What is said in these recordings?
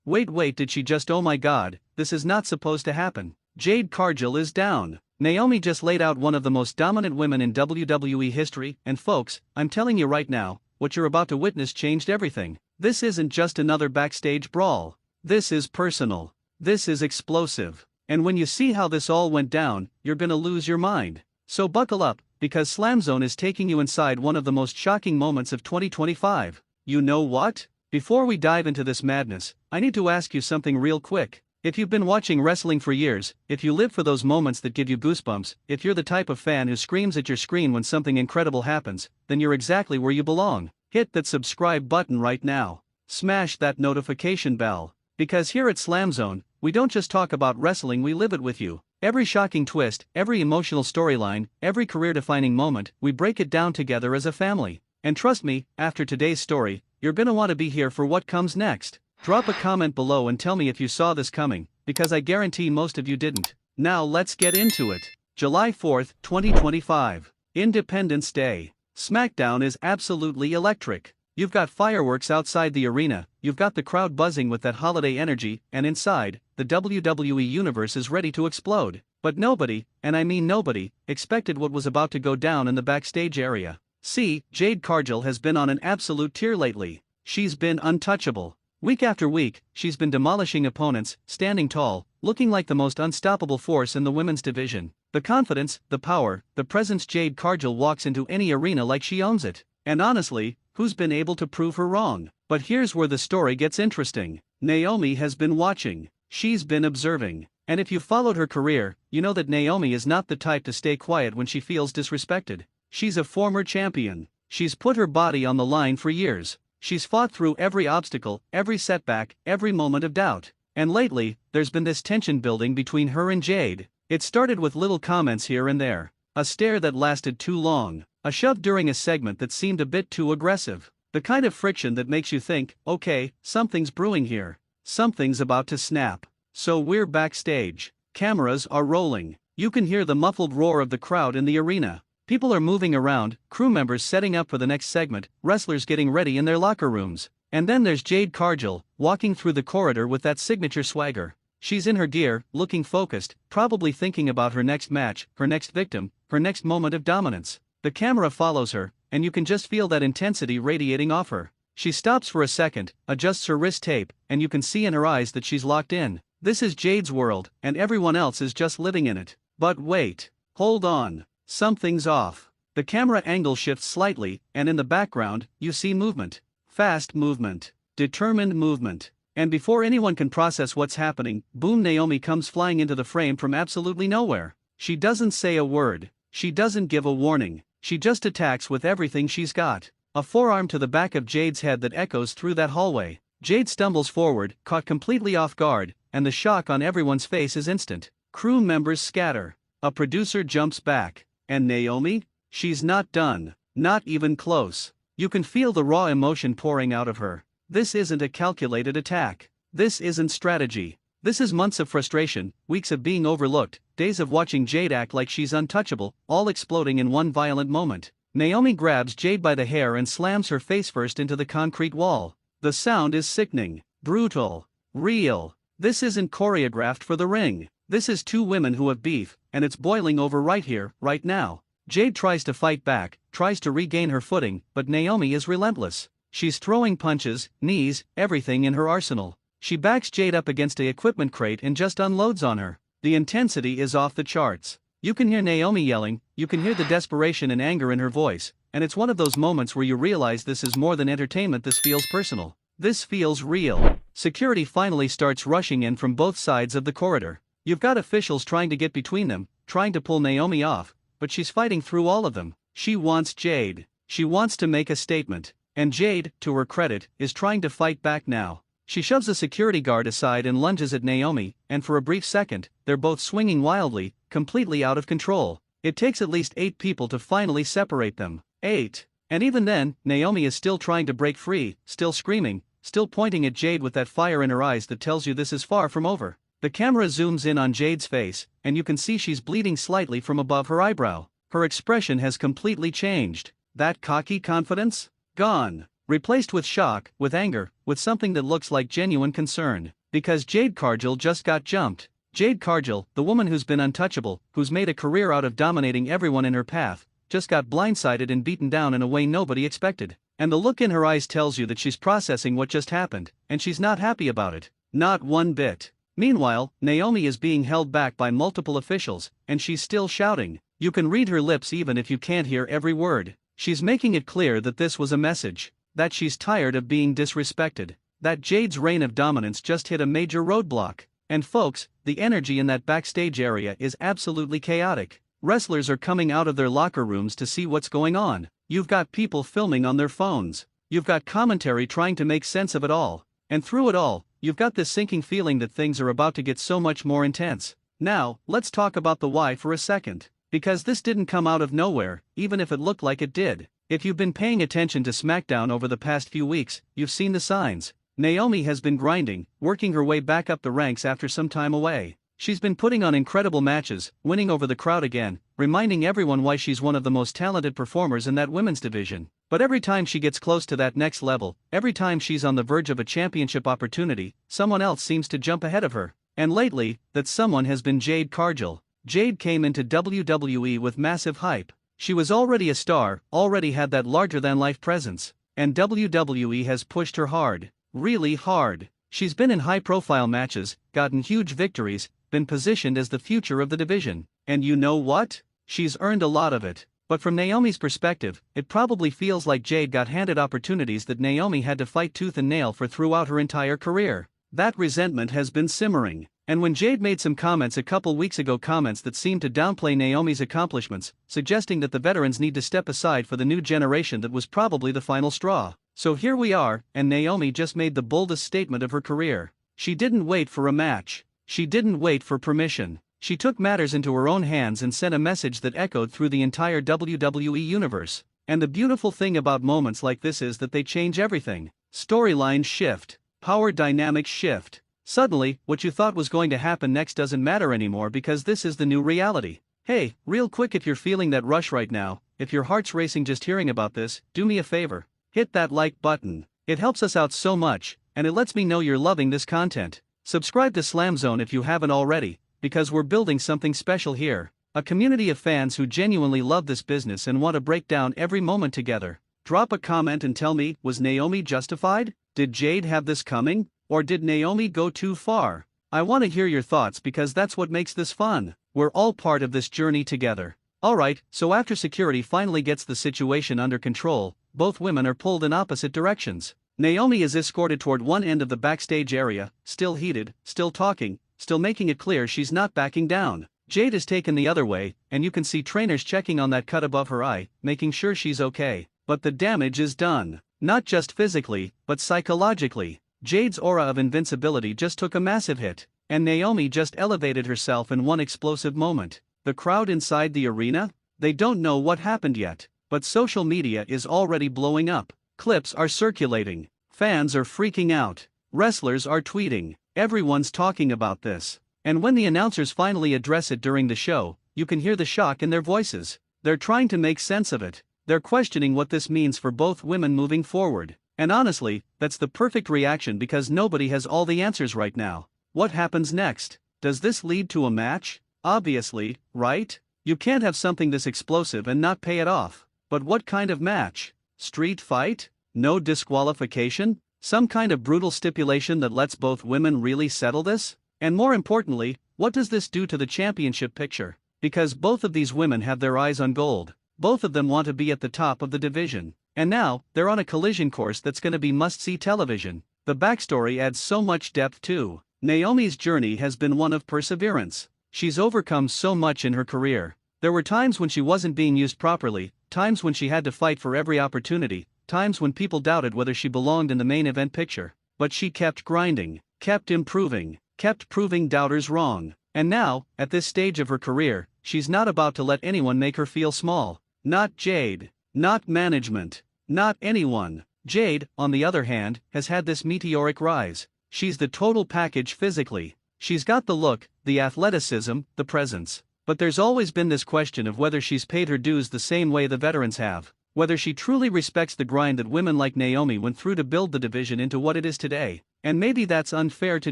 Wait, did she just? Oh my god, this is not supposed to happen. Jade Cargill is down. Naomi just laid out one of the most dominant women in WWE history, and folks, I'm telling you right now, what you're about to witness changed everything. This isn't just another backstage brawl. This is personal. This is explosive. And when you see how this all went down, you're gonna lose your mind. So buckle up, because SLAMZONE is taking you inside one of the most shocking moments of 2025. You know what? Before we dive into this madness, I need to ask you something real quick. If you've been watching wrestling for years, if you live for those moments that give you goosebumps, if you're the type of fan who screams at your screen when something incredible happens, then you're exactly where you belong. Hit that subscribe button right now. Smash that notification bell. Because here at SLAMZONE, we don't just talk about wrestling, we live it with you. Every shocking twist, every emotional storyline, every career-defining moment, we break it down together as a family. And trust me, after today's story, you're gonna want to be here for what comes next. Drop a comment below and tell me if you saw this coming, because I guarantee most of you didn't. Now let's get into it. July 4th, 2025. Independence Day. SmackDown is absolutely electric. You've got fireworks outside the arena, you've got the crowd buzzing with that holiday energy, and inside, the WWE Universe is ready to explode. But nobody, and I mean nobody, expected what was about to go down in the backstage area. See, Jade Cargill has been on an absolute tear lately. She's been untouchable. Week after week, she's been demolishing opponents, standing tall, looking like the most unstoppable force in the women's division. The confidence, the power, the presence. Jade Cargill walks into any arena like she owns it. And honestly, who's been able to prove her wrong? But here's where the story gets interesting. Naomi has been watching. She's been observing. And if you've followed her career, you know that Naomi is not the type to stay quiet when she feels disrespected. She's a former champion. She's put her body on the line for years. She's fought through every obstacle, every setback, every moment of doubt. And lately, there's been this tension building between her and Jade. It started with little comments here and there. A stare that lasted too long. A shove during a segment that seemed a bit too aggressive. The kind of friction that makes you think, okay, something's brewing here. Something's about to snap. So we're backstage. Cameras are rolling. You can hear the muffled roar of the crowd in the arena. People are moving around, crew members setting up for the next segment, wrestlers getting ready in their locker rooms. And then there's Jade Cargill, walking through the corridor with that signature swagger. She's in her gear, looking focused, probably thinking about her next match, her next victim, her next moment of dominance. The camera follows her, and you can just feel that intensity radiating off her. She stops for a second, adjusts her wrist tape, and you can see in her eyes that she's locked in. This is Jade's world, and everyone else is just living in it. But wait. Hold on. Something's off. The camera angle shifts slightly, and in the background, you see movement. Fast movement. Determined movement. And before anyone can process what's happening, boom, Naomi comes flying into the frame from absolutely nowhere. She doesn't say a word. She doesn't give a warning. She just attacks with everything she's got. A forearm to the back of Jade's head that echoes through that hallway. Jade stumbles forward, caught completely off guard, and the shock on everyone's face is instant. Crew members scatter. A producer jumps back. And Naomi? She's not done. Not even close. You can feel the raw emotion pouring out of her. This isn't a calculated attack. This isn't strategy. This is months of frustration, weeks of being overlooked, days of watching Jade act like she's untouchable, all exploding in one violent moment. Naomi grabs Jade by the hair and slams her face first into the concrete wall. The sound is sickening, brutal, real. This isn't choreographed for the ring. This is two women who have beef, and it's boiling over right here, right now. Jade tries to fight back, tries to regain her footing, but Naomi is relentless. She's throwing punches, knees, everything in her arsenal. She backs Jade up against a equipment crate and just unloads on her. The intensity is off the charts. You can hear Naomi yelling, you can hear the desperation and anger in her voice, and it's one of those moments where you realize this is more than entertainment. This feels personal. This feels real. Security finally starts rushing in from both sides of the corridor. You've got officials trying to get between them, trying to pull Naomi off, but she's fighting through all of them. She wants Jade. She wants to make a statement. And Jade, to her credit, is trying to fight back now. She shoves a security guard aside and lunges at Naomi, and for a brief second, they're both swinging wildly, completely out of control. It takes at least 8 people to finally separate them. 8. And even then, Naomi is still trying to break free, still screaming, still pointing at Jade with that fire in her eyes that tells you this is far from over. The camera zooms in on Jade's face, and you can see she's bleeding slightly from above her eyebrow. Her expression has completely changed. That cocky confidence? Gone. Replaced with shock, with anger, with something that looks like genuine concern. Because Jade Cargill just got jumped. Jade Cargill, the woman who's been untouchable, who's made a career out of dominating everyone in her path, just got blindsided and beaten down in a way nobody expected. And the look in her eyes tells you that she's processing what just happened, and she's not happy about it. Not one bit. Meanwhile, Naomi is being held back by multiple officials, and she's still shouting. You can read her lips even if you can't hear every word. She's making it clear that this was a message. That she's tired of being disrespected. That Jade's reign of dominance just hit a major roadblock. And folks, the energy in that backstage area is absolutely chaotic. Wrestlers are coming out of their locker rooms to see what's going on. You've got people filming on their phones. You've got commentary trying to make sense of it all. And through it all, you've got this sinking feeling that things are about to get so much more intense. Now, let's talk about the why for a second. Because this didn't come out of nowhere, even if it looked like it did. If you've been paying attention to SmackDown over the past few weeks, you've seen the signs. Naomi has been grinding, working her way back up the ranks after some time away. She's been putting on incredible matches, winning over the crowd again, reminding everyone why she's one of the most talented performers in that women's division. But every time she gets close to that next level, every time she's on the verge of a championship opportunity, someone else seems to jump ahead of her. And lately, that someone has been Jade Cargill. Jade came into WWE with massive hype. She was already a star, already had that larger-than-life presence, and WWE has pushed her hard. Really hard. She's been in high-profile matches, gotten huge victories, been positioned as the future of the division. And you know what? She's earned a lot of it. But from Naomi's perspective, it probably feels like Jade got handed opportunities that Naomi had to fight tooth and nail for throughout her entire career. That resentment has been simmering. And when Jade made some comments a couple weeks ago, comments that seemed to downplay Naomi's accomplishments, suggesting that the veterans need to step aside for the new generation, that was probably the final straw. So here we are, and Naomi just made the boldest statement of her career. She didn't wait for a match. She didn't wait for permission. She took matters into her own hands and sent a message that echoed through the entire WWE universe. And the beautiful thing about moments like this is that they change everything. Storylines shift. Power dynamics shift. Suddenly, what you thought was going to happen next doesn't matter anymore, because this is the new reality. Hey, real quick, if you're feeling that rush right now, if your heart's racing just hearing about this, do me a favor. Hit that like button. It helps us out so much, and it lets me know you're loving this content. Subscribe to SlamZone if you haven't already, because we're building something special here. A community of fans who genuinely love this business and want to break down every moment together. Drop a comment and tell me, was Naomi justified? Did Jade have this coming? Or did Naomi go too far? I want to hear your thoughts, because that's what makes this fun. We're all part of this journey together. Alright, so after security finally gets the situation under control, both women are pulled in opposite directions. Naomi is escorted toward one end of the backstage area, still heated, still talking, still making it clear she's not backing down. Jade is taken the other way, and you can see trainers checking on that cut above her eye, making sure she's okay. But the damage is done. Not just physically, but psychologically. Jade's aura of invincibility just took a massive hit, and Naomi just elevated herself in one explosive moment. The crowd inside the arena? They don't know what happened yet, but social media is already blowing up. Clips are circulating. Fans are freaking out. Wrestlers are tweeting. Everyone's talking about this. And when the announcers finally address it during the show, you can hear the shock in their voices. They're trying to make sense of it. They're questioning what this means for both women moving forward. And honestly, that's the perfect reaction, because nobody has all the answers right now. What happens next? Does this lead to a match? Obviously, right? You can't have something this explosive and not pay it off. But what kind of match? Street fight? No disqualification? Some kind of brutal stipulation that lets both women really settle this? And more importantly, what does this do to the championship picture? Because both of these women have their eyes on gold. Both of them want to be at the top of the division. And now, they're on a collision course that's going to be must-see television. The backstory adds so much depth too. Naomi's journey has been one of perseverance. She's overcome so much in her career. There were times when she wasn't being used properly, times when she had to fight for every opportunity, times when people doubted whether she belonged in the main event picture. But she kept grinding, kept improving, kept proving doubters wrong. And now, at this stage of her career, she's not about to let anyone make her feel small. Not Jade. Not management. Not anyone. Jade, on the other hand, has had this meteoric rise. She's the total package physically. She's got the look, the athleticism, the presence. But there's always been this question of whether she's paid her dues the same way the veterans have. Whether she truly respects the grind that women like Naomi went through to build the division into what it is today. And maybe that's unfair to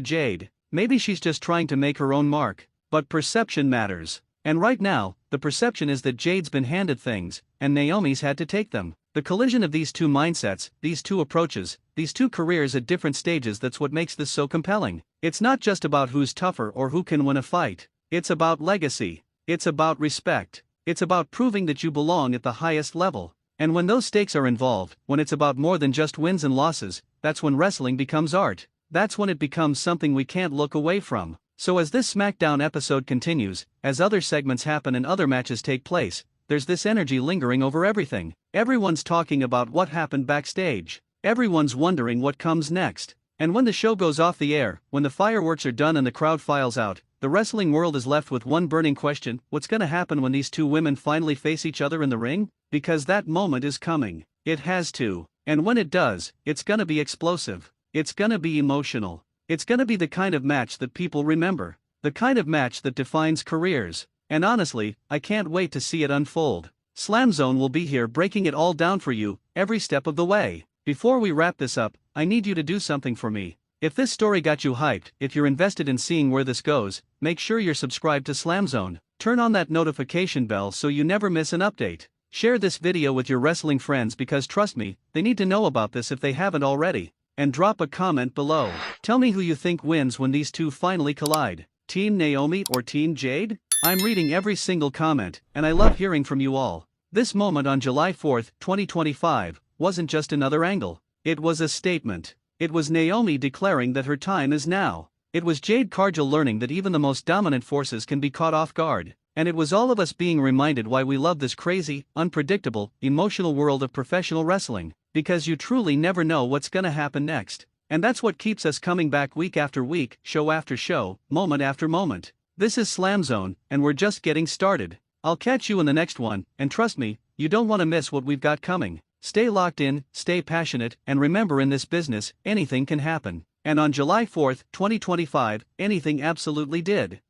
Jade, maybe she's just trying to make her own mark, but perception matters. And right now, the perception is that Jade's been handed things, and Naomi's had to take them. The collision of these two mindsets, these two approaches, these two careers at different stages, that's what makes this so compelling. It's not just about who's tougher or who can win a fight. It's about legacy. It's about respect. It's about proving that you belong at the highest level. And when those stakes are involved, when it's about more than just wins and losses, that's when wrestling becomes art. That's when it becomes something we can't look away from. So as this SmackDown episode continues, as other segments happen and other matches take place, there's this energy lingering over everything. Everyone's talking about what happened backstage. Everyone's wondering what comes next. And when the show goes off the air, when the fireworks are done and the crowd files out, the wrestling world is left with one burning question: what's gonna happen when these two women finally face each other in the ring? Because that moment is coming. It has to. And when it does, it's gonna be explosive. It's gonna be emotional. It's gonna be the kind of match that people remember. The kind of match that defines careers. And honestly, I can't wait to see it unfold. SlamZone will be here breaking it all down for you, every step of the way. Before we wrap this up, I need you to do something for me. If this story got you hyped, if you're invested in seeing where this goes, make sure you're subscribed to SlamZone. Turn on that notification bell so you never miss an update. Share this video with your wrestling friends because trust me, they need to know about this if they haven't already. And drop a comment below. Tell me who you think wins when these two finally collide. Team Naomi or Team Jade? I'm reading every single comment, and I love hearing from you all. This moment on July 4th, 2025, wasn't just another angle. It was a statement. It was Naomi declaring that her time is now. It was Jade Cargill learning that even the most dominant forces can be caught off guard. And it was all of us being reminded why we love this crazy, unpredictable, emotional world of professional wrestling. Because you truly never know what's gonna happen next. And that's what keeps us coming back week after week, show after show, moment after moment. This is SlamZone, and we're just getting started. I'll catch you in the next one, and trust me, you don't want to miss what we've got coming. Stay locked in, stay passionate, and remember, in this business, anything can happen. And on July 4th, 2025, anything absolutely did.